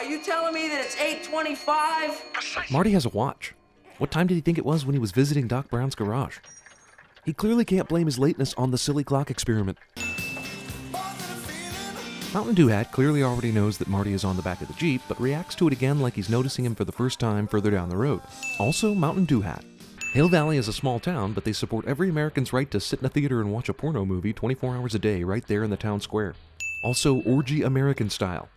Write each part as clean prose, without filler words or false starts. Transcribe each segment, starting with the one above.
are you telling me that it's 8:25? Marty has a watch. What time did he think it was when he was visiting Doc Brown's garage? He clearly can't blame his lateness on the silly clock experiment. Mountain Dew Hat clearly already knows that Marty is on the back of the Jeep, but reacts to it again like he's noticing him for the first time further down the road. Also, Mountain Dew Hat. Hill Valley is a small town, but they support every American's right to sit in a theater and watch a porno movie 24 hours a day right there in the town square. Also, orgy American style.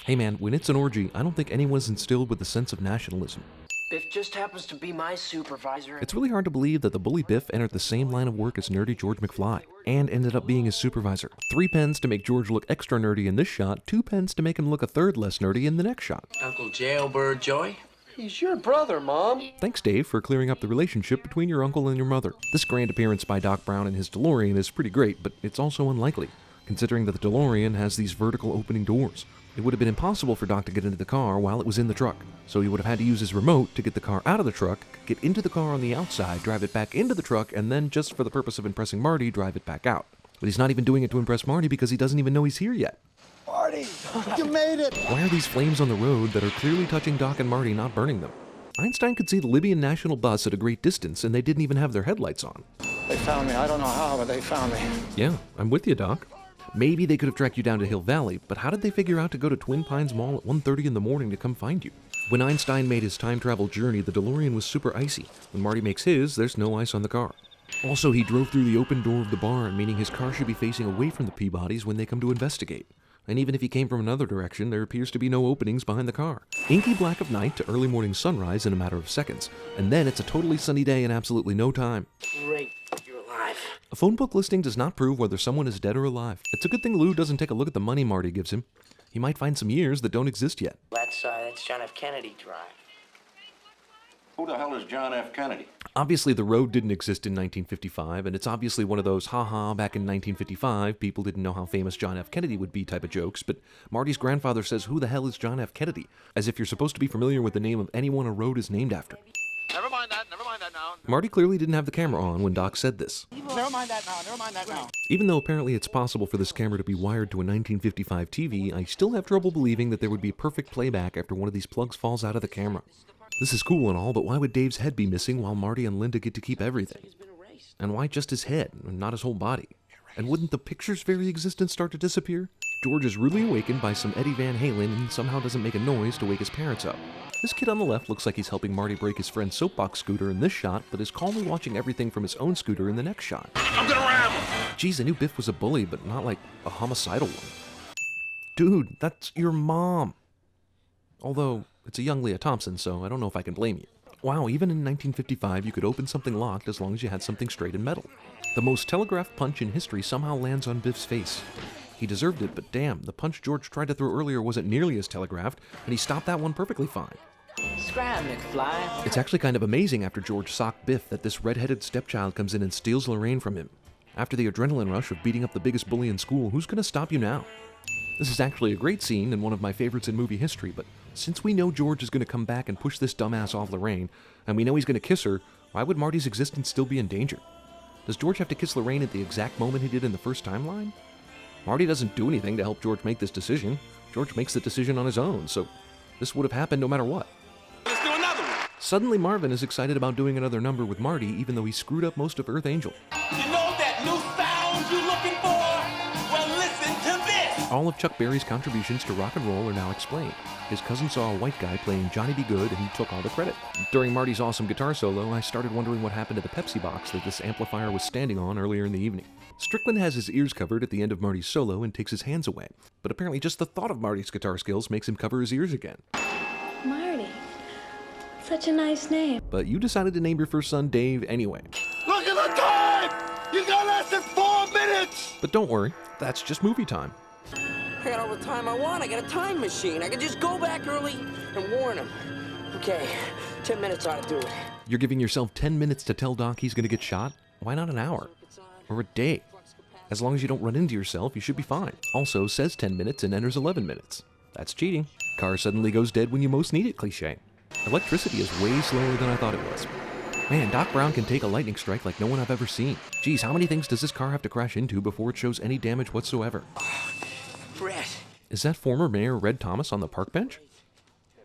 Hey man, when it's an orgy, I don't think anyone's instilled with a sense of nationalism. Biff just happens to be my supervisor. It's really hard to believe that the bully Biff entered the same line of work as nerdy George McFly, and ended up being his supervisor. 3 pens to make George look extra nerdy in this shot, 2 pens to make him look a third less nerdy in the next shot. Uncle Jailbird Joy? He's your brother, Mom. Thanks, Dave, for clearing up the relationship between your uncle and your mother. This grand appearance by Doc Brown in his DeLorean is pretty great, but it's also unlikely, considering that the DeLorean has these vertical opening doors. It would have been impossible for Doc to get into the car while it was in the truck, so he would have had to use his remote to get the car out of the truck, get into the car on the outside, drive it back into the truck, and then, just for the purpose of impressing Marty, drive it back out. But he's not even doing it to impress Marty because he doesn't even know he's here yet. Marty, you made it! Why are these flames on the road that are clearly touching Doc and Marty not burning them? Einstein could see the Libyan National Bus at a great distance, and they didn't even have their headlights on. They found me. I don't know how, but they found me. Yeah, I'm with you, Doc. Maybe they could have tracked you down to Hill Valley, but how did they figure out to go to Twin Pines Mall at 1:30 in the morning to come find you? When Einstein made his time travel journey, the DeLorean was super icy. When Marty makes his, there's no ice on the car. Also, he drove through the open door of the barn, meaning his car should be facing away from the Peabodys when they come to investigate. And even if he came from another direction, there appears to be no openings behind the car. Inky black of night to early morning sunrise in a matter of seconds, and then it's a totally sunny day in absolutely no time. Great, you're alive. A phone book listing does not prove whether someone is dead or alive. It's a good thing Lou doesn't take a look at the money Marty gives him. He might find some years that don't exist yet. That's John F. Kennedy Drive. Who the hell is John F. Kennedy? Obviously, the road didn't exist in 1955, and it's obviously one of those, haha, back in 1955, people didn't know how famous John F. Kennedy would be type of jokes, but Marty's grandfather says, who the hell is John F. Kennedy? As if you're supposed to be familiar with the name of anyone a road is named after. Never mind that now. Marty clearly didn't have the camera on when Doc said this. Never mind that now. Even though apparently it's possible for this camera to be wired to a 1955 TV, I still have trouble believing that there would be perfect playback after one of these plugs falls out of the camera. This is cool and all, but why would Dave's head be missing while Marty and Linda get to keep everything? And why just his head, and not his whole body? And wouldn't the picture's very existence start to disappear? George is rudely awakened by some Eddie Van Halen and somehow doesn't make a noise to wake his parents up. This kid on the left looks like he's helping Marty break his friend's soapbox scooter in this shot, but is calmly watching everything from his own scooter in the next shot. I'm gonna ram him! Geez, I knew Biff was a bully, but not like a homicidal one. Dude, that's your mom. Although, it's a young Leah Thompson, so I don't know if I can blame you. Wow, even in 1955, you could open something locked as long as you had something straight and metal. The most telegraphed punch in history somehow lands on Biff's face. He deserved it, but damn, the punch George tried to throw earlier wasn't nearly as telegraphed, and he stopped that one perfectly fine. Scram, McFly. It's actually kind of amazing after George socked Biff that this red-headed stepchild comes in and steals Lorraine from him. After the adrenaline rush of beating up the biggest bully in school, who's gonna stop you now? This is actually a great scene and one of my favorites in movie history, but since we know George is gonna come back and push this dumbass off Lorraine, and we know he's gonna kiss her, why would Marty's existence still be in danger? Does George have to kiss Lorraine at the exact moment he did in the first timeline? Marty doesn't do anything to help George make this decision. George makes the decision on his own, so this would have happened no matter what. Let's do another one. Suddenly Marvin is excited about doing another number with Marty, even though he screwed up most of Earth Angel. You know that new sound you're looking for? Well, listen to this. All of Chuck Berry's contributions to rock and roll are now explained. His cousin saw a white guy playing Johnny B. Good, and he took all the credit. During Marty's awesome guitar solo, I started wondering what happened to the Pepsi box that this amplifier was standing on earlier in the evening. Strickland has his ears covered at the end of Marty's solo and takes his hands away, but apparently just the thought of Marty's guitar skills makes him cover his ears again. Marty. Such a nice name. But you decided to name your first son Dave anyway. Look at the time! You got less than 4 minutes! But don't worry, that's just movie time. I got all the time I want. I got a time machine. I can just go back early and warn him. Okay, 10 minutes ought to do it. You're giving yourself 10 minutes to tell Doc he's gonna get shot? Why not an hour? Or a day? As long as you don't run into yourself, you should be fine. Also says 10 minutes and enters 11 minutes. That's cheating. Car suddenly goes dead when you most need it cliche. Electricity is way slower than I thought it was. Man, Doc Brown can take a lightning strike like no one I've ever seen. Geez, how many things does this car have to crash into before it shows any damage whatsoever? Brett. Is that former Mayor Red Thomas on the park bench?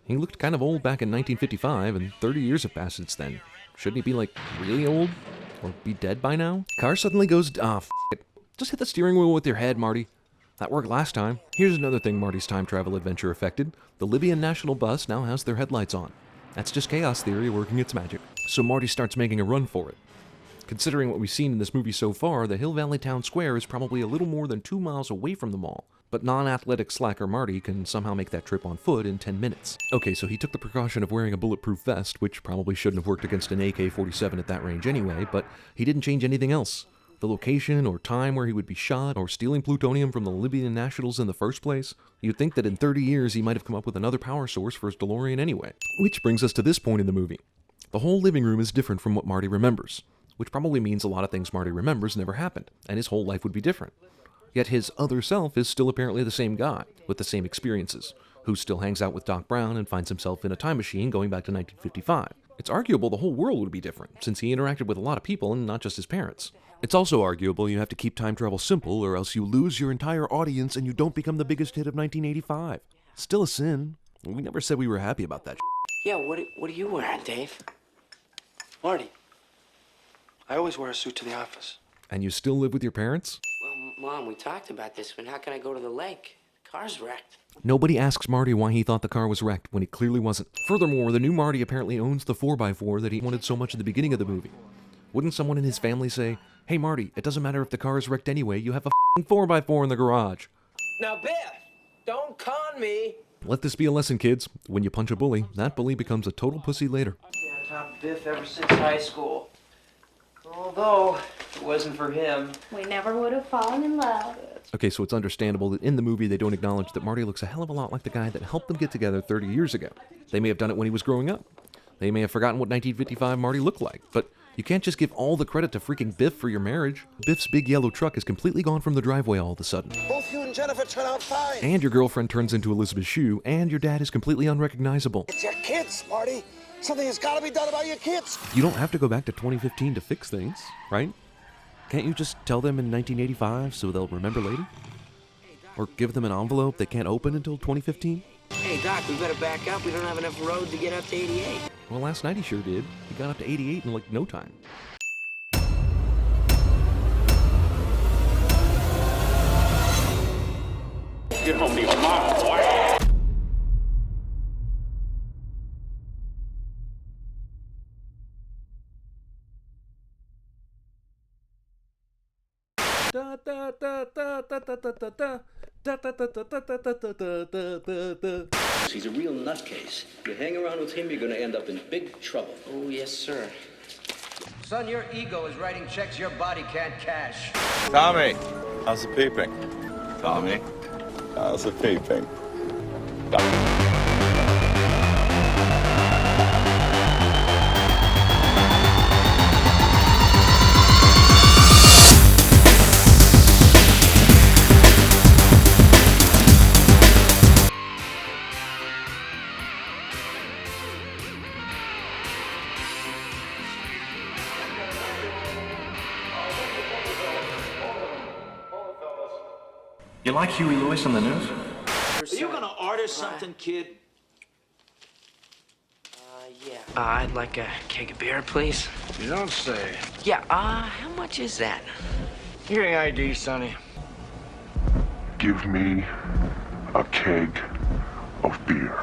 He looked kind of old back in 1955, and 30 years have passed since then. Shouldn't he be, like, really old? Or be dead by now? Car suddenly goes, f it. Just hit the steering wheel with your head, Marty. That worked last time. Here's another thing Marty's time travel adventure affected. The Libyan National Bus now has their headlights on. That's just chaos theory working its magic. So Marty starts making a run for it. Considering what we've seen in this movie so far, the Hill Valley Town Square is probably a little more than 2 miles away from the mall. But non-athletic slacker Marty can somehow make that trip on foot in 10 minutes. Okay, so he took the precaution of wearing a bulletproof vest, which probably shouldn't have worked against an AK-47 at that range anyway, but he didn't change anything else. The location or time where he would be shot, or stealing plutonium from the Libyan nationals in the first place. You'd think that in 30 years he might have come up with another power source for his DeLorean anyway. Which brings us to this point in the movie. The whole living room is different from what Marty remembers, which probably means a lot of things Marty remembers never happened, and his whole life would be different. Yet his other self is still apparently the same guy, with the same experiences, who still hangs out with Doc Brown and finds himself in a time machine going back to 1955. It's arguable the whole world would be different, since he interacted with a lot of people and not just his parents. It's also arguable you have to keep time travel simple, or else you lose your entire audience and you don't become the biggest hit of 1985. Still a sin. We never said we were happy about that. Yeah, what are you wearing, Dave? Marty, I always wear a suit to the office. And you still live with your parents? Well, Mom, we talked about this, but how can I go to the lake? The car's wrecked. Nobody asks Marty why he thought the car was wrecked when it clearly wasn't. Furthermore, the new Marty apparently owns the 4x4 that he wanted so much at the beginning of the movie. Wouldn't someone in his family say, "Hey Marty, it doesn't matter if the car is wrecked anyway, you have a f***ing 4x4 in the garage"? Now, Biff, don't con me. Let this be a lesson, kids. When you punch a bully, that bully becomes a total pussy later. On top Biff ever since high school. Although, if it wasn't for him, We never would have fallen in love. Okay, so it's understandable that in the movie they don't acknowledge that Marty looks a hell of a lot like the guy that helped them get together 30 years ago. They may have done it when he was growing up. They may have forgotten what 1955 Marty looked like, but you can't just give all the credit to freaking Biff for your marriage. Biff's big yellow truck is completely gone from the driveway all of a sudden. Both you and Jennifer turn out fine. And your girlfriend turns into Elizabeth Shue, and your dad is completely unrecognizable. It's your kids, Marty. Something has got to be done about your kids. You don't have to go back to 2015 to fix things, right? Can't you just tell them in 1985 so they'll remember later? Or give them an envelope they can't open until 2015? Hey, Doc, we better back up. We don't have enough road to get up to 88. Well, last night he sure did. He got up to 88 in like no time. Get home to your mama, boy. He's a real nutcase. You hang around with him, you're gonna end up in big trouble. Oh, yes, sir. son, your ego is writing checks your body can't cash. Tommy, how's the peeping? Tommy, how's the peeping? You like Huey Lewis on the news? Are you gonna order something, kid? Yeah. I'd like a keg of beer, please. You don't say. Yeah, how much is that? Hearing ID, Sonny. Give me a keg of beer.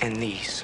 And these.